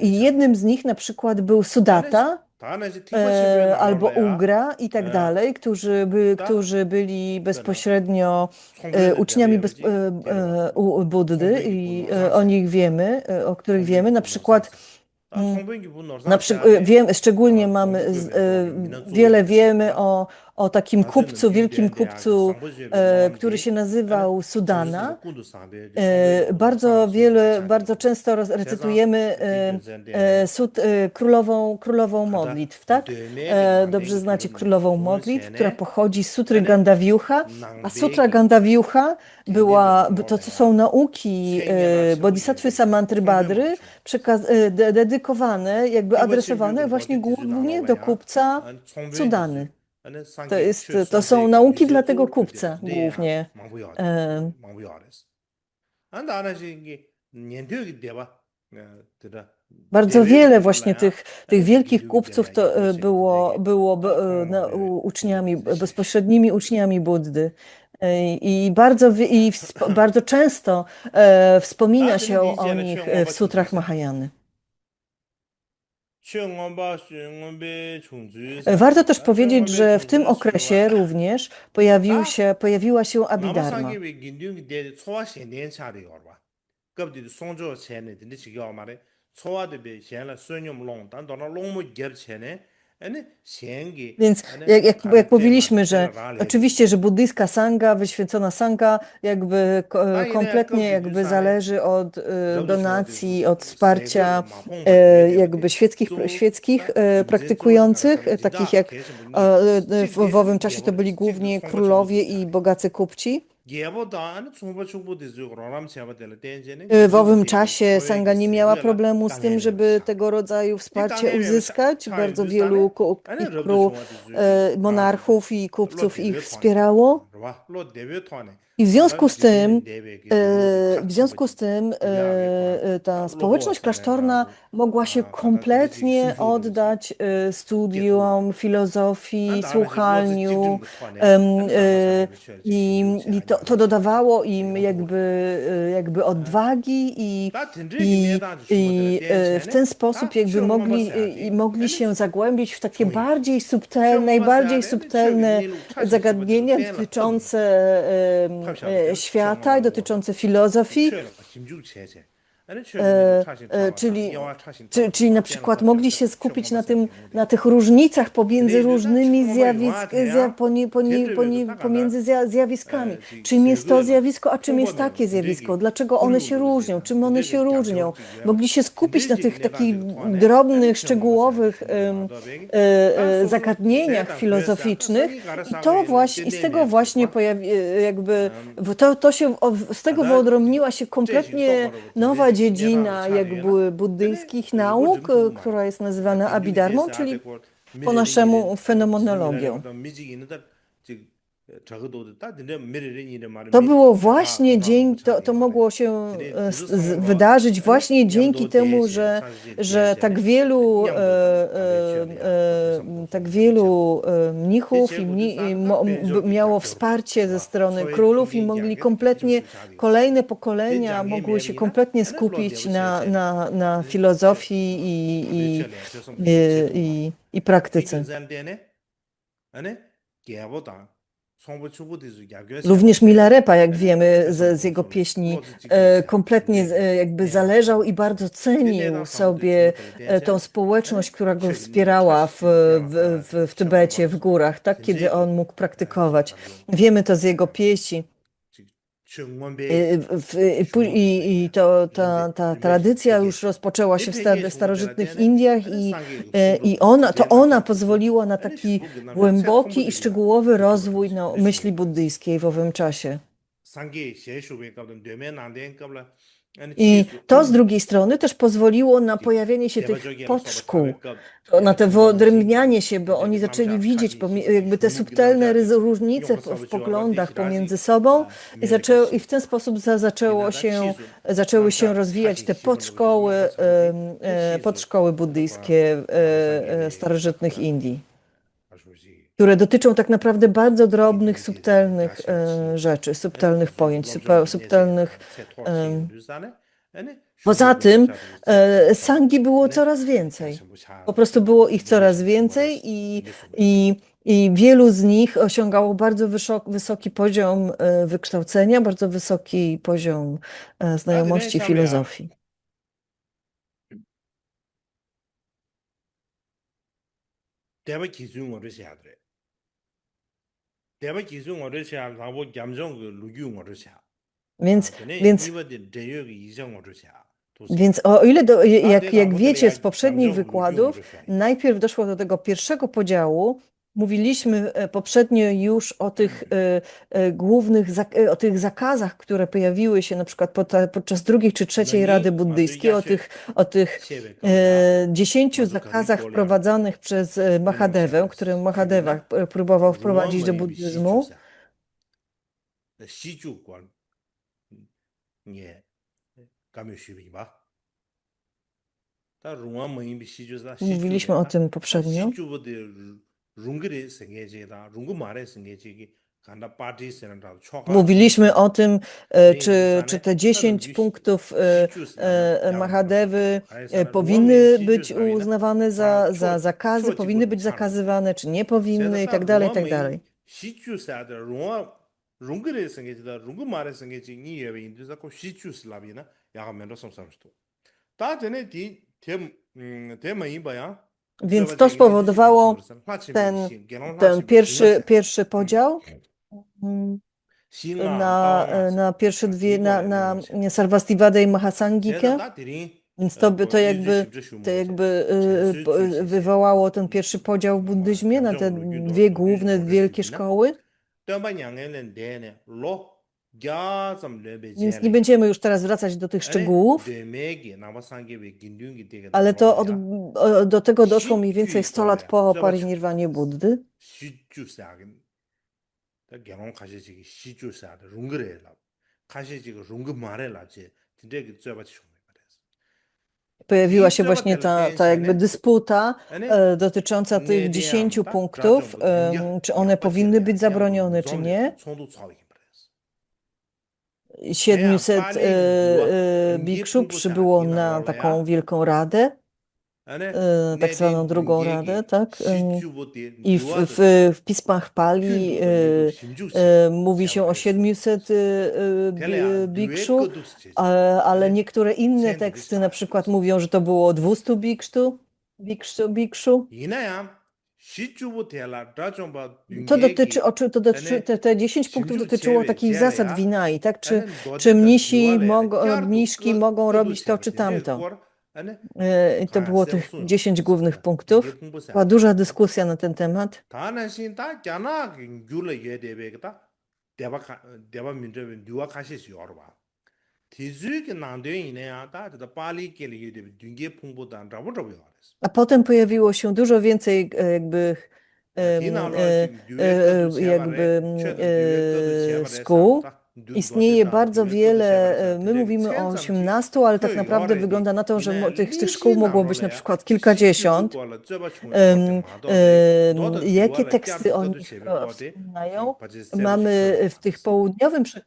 I jednym z nich na przykład był Sudatta, albo Ugra i tak dalej, 다 którzy byli 그나 bezpośrednio 총벌이 uczniami 되어야지 데려와 u Buddy 총병이 i 분노 o 상세 nich wiemy, o których wiemy. 총병이 Na 분노 przykład, 상세 다 mm, 총병이 분노 상세 안에 szczególnie 동북교 맹도 민원 wiele 쪽에 wiemy 있었다 o takim 나서는 kupcu, wielkim 딩대한대야 kupcu, 상부지로 노람 który się 뒤 안에 nazywał 저기서 Sudana. 군도 상대 총병이 분노 Bardzo 상하수도 wiele, bardzo 차대로 często 제상 recytujemy 디균전대네 królową 가다 modlitw, tak? 되뇌게 Dobrze 난댕이 znacie 들었는 królową modlitw, która 손세네 pochodzi z Sutry 안에 Gandavyucha, a Sutra 낭베기 Gandavyucha 딘딘도 to co 놀래야 są nauki 생년아 Bodhisattwy 세우기 Samantrabhadry, 총병 dedykowane, jakby adresowane 티버시 właśnie 어디 기준 głównie do 알아봐야 kupca 총병지지 Sudany. 안에 상계 To są 최선배 nauki dla tego 미제조 kupca 그대야 głównie. 망부야데 E, 망부야레스 안다 하나씩 이게 년대기 돼봐 들어 Bardzo 대외기 wiele właśnie 되돌아야 tych 안에 wielkich 기류기 kupców 되네 to 야교세 그대게 다 uczniami, 총망배 bezpośrednimi uczniami Buddy. I bardzo, bardzo często 다 wspomina 되는 się o 디제는 nich w 최영원바 sutrach 중주세 Mahayany. 최영원바 최영원배 Warto 중주사네 też 다 powiedzieć, 최영원배 że w tym 중주스 좋아 okresie również 다 pojawiła się Abhidharma. 남아상계 왜 긴둥이 대 초화시 년차리 얼바 급디도 송조 체네 근데 지가 말에 초화도 비 현라 수념 롱 단도나 롱무 겹 체네 아니 시행기 Więc 아니 jak 가르 mówiliśmy, 때마다 że 해라 라레디 oczywiście, że buddyjska sanga, wyświęcona sanga jakby 다이네 kompletnie 급디 jakby 주사네 zależy od rabdu donacji, 쇼디스 od wsparcia 세거를 마봉바 되베데베데 świeckich 또 김제 praktykujących, 가르사네 takich 지다 jak 계신 분이 w owym 찍디는 czasie to byli 예버지 찍디 głównie 송바 주고 królowie i 주사네 bogacy kupci. 예보다 아니 송바 주고 되죠 그러람 제바들 때에는 W 긴둥이 owym 되게 czasie 초액이 Sanga nie miała 세거라 problemu z tym, 강해면 żeby 사 tego rodzaju 이 wsparcie 강해면 uzyskać. Bardzo 차인두스탄에 wielu 아니 럽도 중앙도 주기 가르치지 monarchów i 로 kupców ich 데뷔 토네 wspierało. 로 데뷔 토네 I w związku 다른 z tym, 디즈니 데뷔게 롱로디 카츠버지 급야게 토나 다 ta 로고 społeczność 세네 klasztorna 가고 mogła się 다다 디지 kompletnie 슬프로지 oddać 게토 studiom, filozofii, 안다 하나씩 로즈 słuchaniu. 찍증도 토네 em, 아니 e, 남아상게 미쳐야지 I, 신경치 i 아니 to 알아서 dodawało im 게보도 jakby odwagi 다 딘지기 i, 내다 주고들 w 댄체네 ten sposób 다 jakby 추억 mogli 아니 się zagłębić w takie 종이 najbardziej 추억 subtelne 니로 차시 집어지고 zagadnienia 댄라 흠 dotyczące 탑샤도 추억 świata i dotyczące filozofii. 추억 김주 체제 아니 추억 니로 E, 차시 타와다 Czyli, 이와 차시 타와다 czyli na 댄라 przykład mogli 탑샤도 się 추억 skupić 먹었어야 na 되는데 tych różnicach 근데 pomiędzy 이제다 różnymi 추억 먹어 영화 돼야 대표적으로 딱 간다 pomiędzy zjawiskami. Czym jest to 세계에만 zjawisko, a czym jest 홍보되는 takie zjawisko? 근데기 Dlaczego one się różnią? 훌륭들이지나 Czym one się 근데기 różnią? 갸겨지기야 Mogli się skupić na 근데지 tych takich 내다지고 토네 아니 drobnych, 추억 먹었어야 szczegółowych 신경하다 베기 소소 zagadnieniach 세다 그랬어 filozoficznych 성이 i 가르사고 to 있는 właśnie, i z tego 때내면 właśnie 되고 pojawi, jakby z tego 아다 wyodrębniła się 제시 kompletnie 똑바로 nowa 되지 내다로 dziedzina 차례나 jakby 근데 buddyjskich 이거 좀 nauk, 두고 말아 która jest nazywana 긴둥이 Abhidharmą, 대해서 czyli 되고 po 미래를 naszemu 이래 지중이라는 fenomenologią. 어떤 미직이 있는데 즉 저거도 다 근데 미래를 이래 말은 To było 다 właśnie 동사하고 to 차례 mogło się 근데 두루성으로 wydarzyć 아니 właśnie dzięki 양도 temu, 대시에 차지 że 대시에 아니 양도 아베셔리아 tak 어디서 wielu mnichów miało 대제부도 wsparcie ze 와 strony 소액 królów i mogli 인간에게 kompletnie, 김주 자리 kolejne pokolenia 대장의 mogły się 매력이나 kompletnie 아니 로 skupić 대부세체 na 저 filozofii 아베셔리아 저성부터 제도와 i praktyce. 디근산데네 아니 개보다 송부 추구디즈 Również 야교세바데 Milarepa, jak 아니 wiemy 배선 z jego 고소는 pieśni, 로즈 찍기세 kompletnie 근데기 jakby 내마서 zależał i bardzo cenił 디네다 상부터 sobie 주고들 tą 댄체네 아니 społeczność, która go 최근일로 wspierała 차시키는 대화 가라데 w Tybecie, w 최홍바수 górach, tak, kiedy 딘제기 on mógł praktykować. 가령 Wiemy to z jego pieśni. 최홍원배 I ta 림베지 tradycja już 체계에서 rozpoczęła się w 림페기에 starożytnych 주고들 Indiach 아니 상계 i 습로도 ona 내마다 주고 pozwoliła na 아니 taki 슈부기 남의 새 głęboki i 컴보들이야 szczegółowy rozwój 유튜버든지 아니 myśli 슈부기 buddyjskiej w owym czasie. 상계 제슈베 qabla 되면 안 되는 qabla 아니 I 치수 to z drugiej strony też pozwoliło na pojawienie się tych 대바적인 서버 podszkół, 차별급 na te 대충 wyodrębnianie się, bo oni 이제 zaczęli 남자 widzieć 차지 jakby te 중국 subtelne 남자들 różnice 용어 서버 w 지어봐 poglądach 디시라지 pomiędzy sobą i 메르크시 w ten sposób 이나다 치수 zaczęły się 남자 rozwijać 차지 te 집어넣어서 남자 사람들이 podszkoły 그거 buddyjskie 남아상계 starożytnych Indii, 아주지 które dotyczą tak naprawdę bardzo drobnych, 긴둥이 subtelnych 야시아치 rzeczy, 아니 subtelnych pojęć, 롬존 내제 subtelnych 세 토치 누산에 아니 Poza tym sangi było coraz więcej. Po prostu było ich coraz więcej i wielu z nich osiągało bardzo wysoki poziom wykształcenia, bardzo wysoki poziom znajomości filozofii. 대바 기준으로 해야 돼. 대바 기준으로 해야 하고 감정 그 루기용으로 해야. Więc, 근데 więc 이거는 대역이 이정으로 해야. Więc o ile, jak wiecie z poprzednich wykładów, najpierw doszło do tego pierwszego podziału. Mówiliśmy poprzednio już o tych głównych, o tych zakazach, które pojawiły się na przykład podczas drugiej czy trzeciej Rady Buddyjskiej, o tych 10 zakazach wprowadzanych przez Mahadewę, które Mahadewa próbował wprowadzić do buddyzmu. Nie, 감효시비바. 다 롱아 뭐임비 시주사 Mówiliśmy o tym poprzednio. 시주보데 룽그리 생계제다 룽그 말에 생계제기 간다 파티 세는다 Mówiliśmy o tym, czy te 10 punktów Mahadewy powinny być uznawane za zakazy, powinny być zakazywane, czy nie powinny, i tak dalej, i tak dalej. 룽그리 생계제다 룽그 말에 생계제 니 예베 인도자 고 시주스 라비나 야가면도 섬섬스도 다 전에 Więc to spowodowało ten pierwszy podział na pierwsze dwie, na Sarvastivada i Mahasangikę. Więc to jakby wywołało ten pierwszy podział w buddyzmie na te dwie główne, wielkie szkoły. Więc nie będziemy już teraz wracać do tych szczegółów, ale to do tego doszło mniej więcej 100 lat po parinirwanie Buddy. Pojawiła się właśnie ta jakby dysputa dotycząca tych 10 punktów, czy one powinny być zabronione, czy nie. 700 biksu przybyło na taką wielką radę, tak zwaną drugą radę, tak? I w pismach Pali mówi się o 700 biksu, ale niektóre inne teksty na przykład mówią, że to było 200 biksu. Te 10 punktów dotyczyło takich zasad Vinai, tak? Czy mniszki mogą robić to czy tamto. I to było tych 10 głównych punktów. Była duża dyskusja na ten temat. A potem pojawiło się dużo więcej jakby szkół. Istnieje bardzo wiele, my mówimy o 18, ale tak naprawdę wygląda na to, że tych szkół mogło być na przykład kilkadziesiąt. Jakie teksty o nich wspominają? Mamy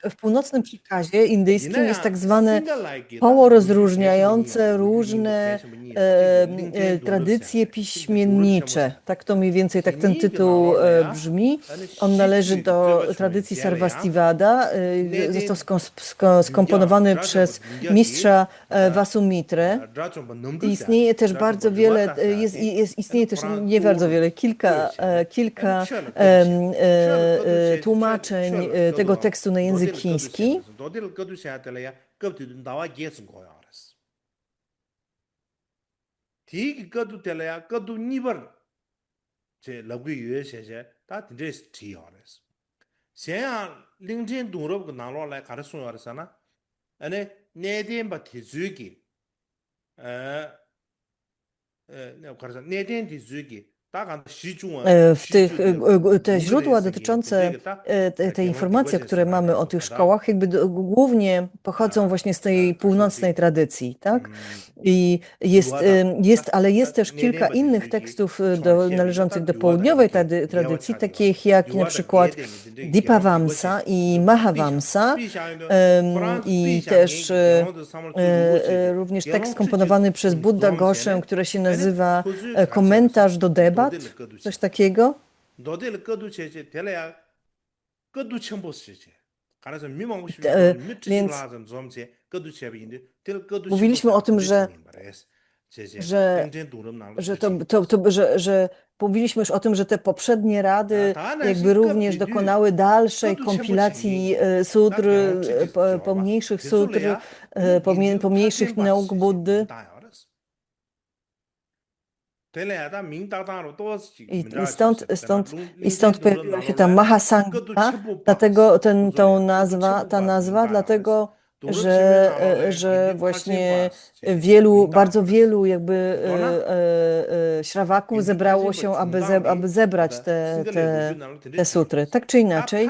w północnym przekazie indyjskim jest tak zwane koło rozróżniające różne tradycje piśmiennicze. Tak to mniej więcej, tak ten tytuł brzmi. On należy do tradycji Sarvastivada. Został skomponowany przez mistrza Vasumitrę. Istnieje też bardzo wiele, istnieje też nie bardzo wiele, kilka tłumaczeń tego tekstu na język chiński. 링진 동럽 그 나로라 가르쳐 알았잖아. 아니 내된 바티즈기 내가 가르쳐 내된 디즈기 te źródła dotyczące te informacje, które mamy o tych szkołach, jakby głównie pochodzą właśnie z tej północnej tradycji, tak? I ale jest też kilka innych tekstów należących do południowej tradycji, takich jak na przykład Dipavamsa i Mahavamsa, i też również tekst komponowany przez Buddha Goszę, który się nazywa Komentarz do debat, coś takiego. Więc mówiliśmy o tym, że mówiliśmy już o tym, że te poprzednie rady jakby również dokonały dalszej kompilacji sutr, pomniejszych sutr, pomniejszych nauk Buddy. I stąd pojawiła się ta Mahasangha, dlatego ta nazwa, dlatego że właśnie bardzo wielu jakby śrawaków zebrało się, aby zebrać te sutry. Tak czy inaczej,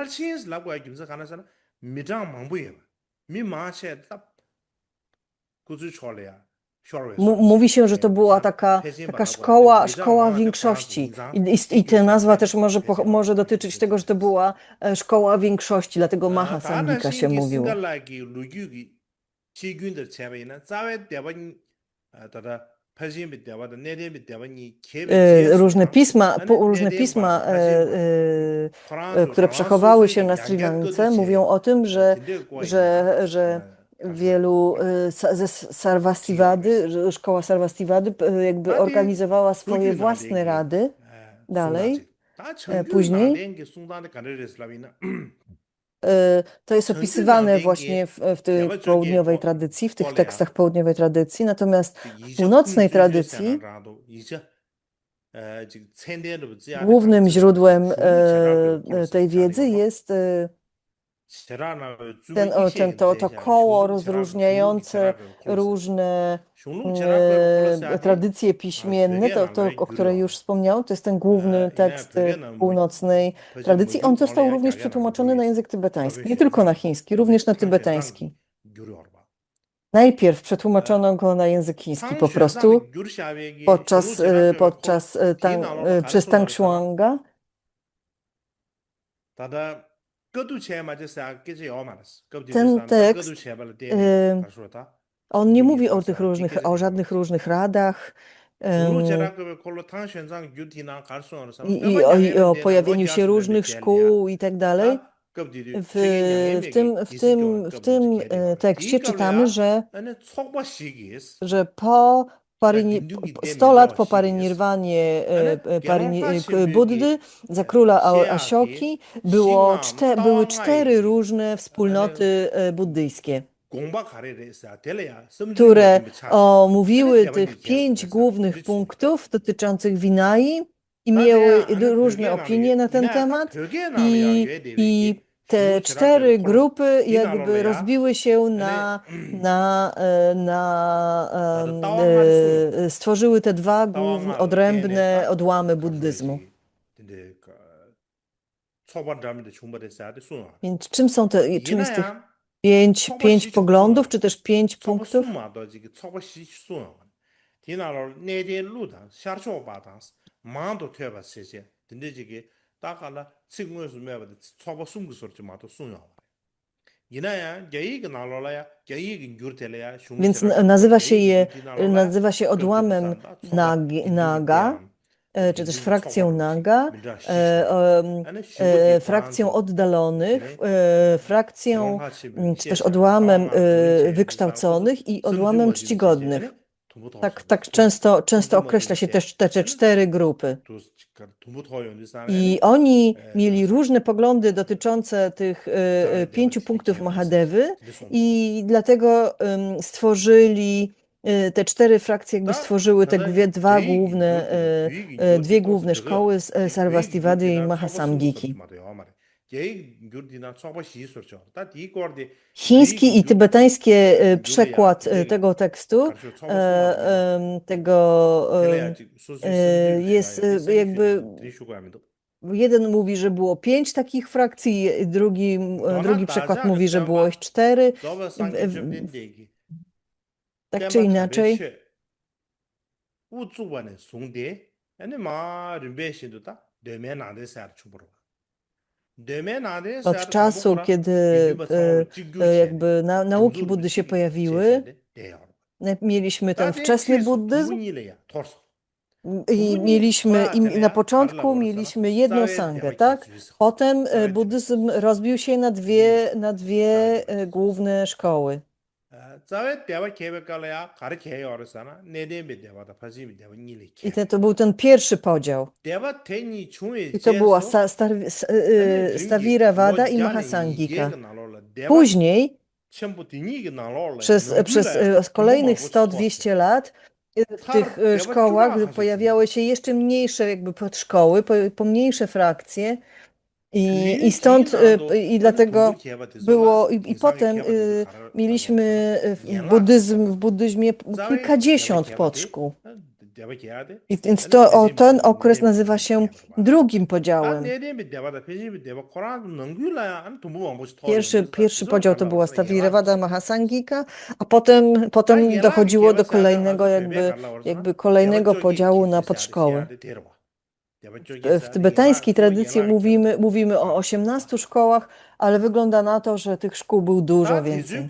mówi się, że to była taka szkoła większości. I ta nazwa też może dotyczyć tego, że to była szkoła większości, dlatego Mahasangika się mówiło. Różne pisma, które przechowały się na Sri Lance, mówią o tym, że wielu ze Sarvastivady, szkoła Sarvastivady jakby organizowała swoje własne rady dalej. Później to jest opisywane właśnie w tej południowej tradycji, w tych tekstach południowej tradycji, natomiast w północnej tradycji głównym źródłem tej wiedzy jest to koło rozróżniające różne tradycje piśmienne, o której już wspomniałam, to jest ten główny tekst północnej tradycji. On został również przetłumaczony na język tybetański, nie tylko na chiński, również na tybetański. Najpierw przetłumaczono go na język chiński po prostu przez Tang Xuanga. Ten tekst, on nie mówi o żadnych różnych radach i o pojawieniu się różnych szkół i tak dalej. W tym tekście czytamy, że 100 lat po parynirwanie Buddy za króla Asioki były 4 różne wspólnoty buddyjskie, które omówiły tych 5 głównych punktów dotyczących Vinai i miały różne opinie na ten temat i te 4 grupy jakby rozbiły się stworzyły te 2 główne, odrębne odłamy buddyzmu. Więc czym jest tych 5 poglądów, czy też 5 punktów? Więc nazywa się odłamem Naga, czy też frakcją Naga, frakcją oddalonych, frakcją, czy też odłamem wykształconych i odłamem czcigodnych. Tak często określa się też te 4 grupy. I oni mieli różne poglądy dotyczące tych 5 punktów Mahadevy i dlatego stworzyli te 4 frakcje, jakby stworzyły te dwie główne szkoły Sarvastivady i Mahasamgiki. 제 규르디나 초바 시스르죠. 다 디고르디 Chiński i 디 tybetańskie 규르야 przekład 근데 tego tekstu, 가르쳐 초바 소마도 tego 텔레야지 소수 선주 jest 쉐야 세기 jakby 드리슈고 하면도 jeden mówi, że było 5 takich frakcji, drugi 도나 przekład 다자 mówi, że było ich 그때마 4. 저바 상기 접된데기 Tak czy 땜바 inaczej, 타베체 우주원의 송대 아니 마 림베신도다 되면 살 주부로 되면 od 살 czasu, 담보거라 kiedy 비규바 상을 찍규체네 jakby nauki 점수를 Buddy się 찍이 pojawiły, 제시인데 돼요. mieliśmy ten 다데 wczesny 티스 buddyzm 부분이래야 토스 i 부분이 mieliśmy, na 토야테네야 początku 가르라고 그러잖아. mieliśmy jedną 사회 sangę, 대화 tak? 기술에서 Potem 사회 buddyzm 대화 rozbił się na dwie główne szkoły. 사회 대화 계획할래야 가르쳐요 알았잖아. 내내미 대화다 파지미 대화 I 일이케 to był ten pierwszy podział. 대화 대니 중에 I to była 제서 아니 링기 Staviravada i 로자네 Mahasangika. 이게 나로라 대화 Później, 전부 뒤니게 나로라 przez kolejnych 100-200 lat, w tych szkołach pojawiały się jeszcze mniejsze jakby podszkoły, pomniejsze frakcje i stąd i dlatego było i potem mieliśmy w buddyzmie kilkadziesiąt podszkół. I więc ten okres nazywa się drugim podziałem. Pierwszy podział to była Staviravada Mahasangika, a potem dochodziło do kolejnego jakby kolejnego podziału na podszkoły. W tybetańskiej tradycji mówimy o 18 szkołach, ale wygląda na to, że tych szkół było dużo więcej.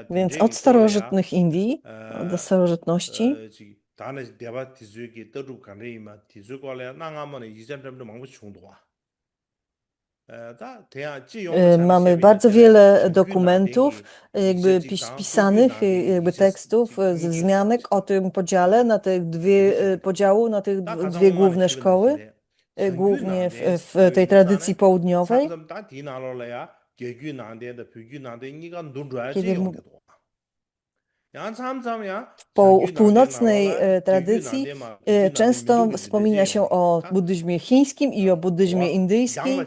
Więc od starożytnych Indii do starożytności mamy bardzo wiele dokumentów, jakby pisanych, jakby tekstów, wzmianek o tym podziale na te dwie główne szkoły, głównie w tej tradycji południowej. Kiedy w północnej tradycji często wspomina się o buddyzmie chińskim i o buddyzmie indyjskim.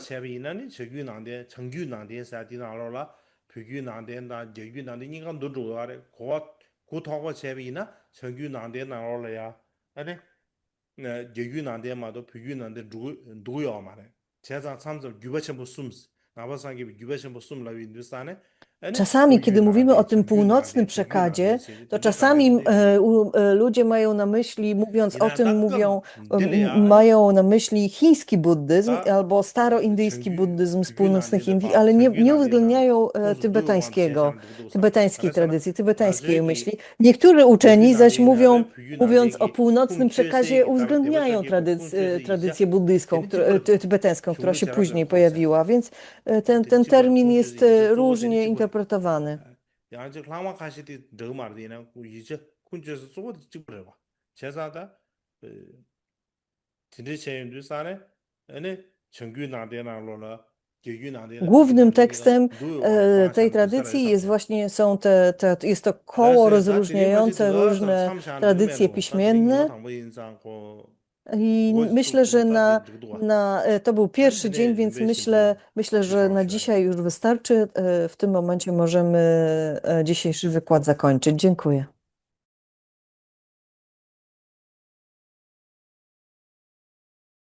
Czasami, kiedy mówimy o tym północnym przekazie, to czasami ludzie mają na myśli, mówiąc o tym, mają na myśli chiński buddyzm albo staroindyjski buddyzm z północnych Indii, ale nie uwzględniają tybetańskiej tradycji, tybetańskiej myśli. Niektórzy uczeni zaś mówiąc o północnym przekazie, uwzględniają tradycję buddyjską, tybetańską, która się później pojawiła, więc ten termin jest różnie interpretowany. Głównym tekstem tej tradycji jest właśnie jest to koło rozróżniające różne tradycje piśmienne. I myślę, że to był pierwszy dzień, więc myślę, że na dzisiaj już wystarczy. W tym momencie możemy dzisiejszy wykład zakończyć. Dziękuję.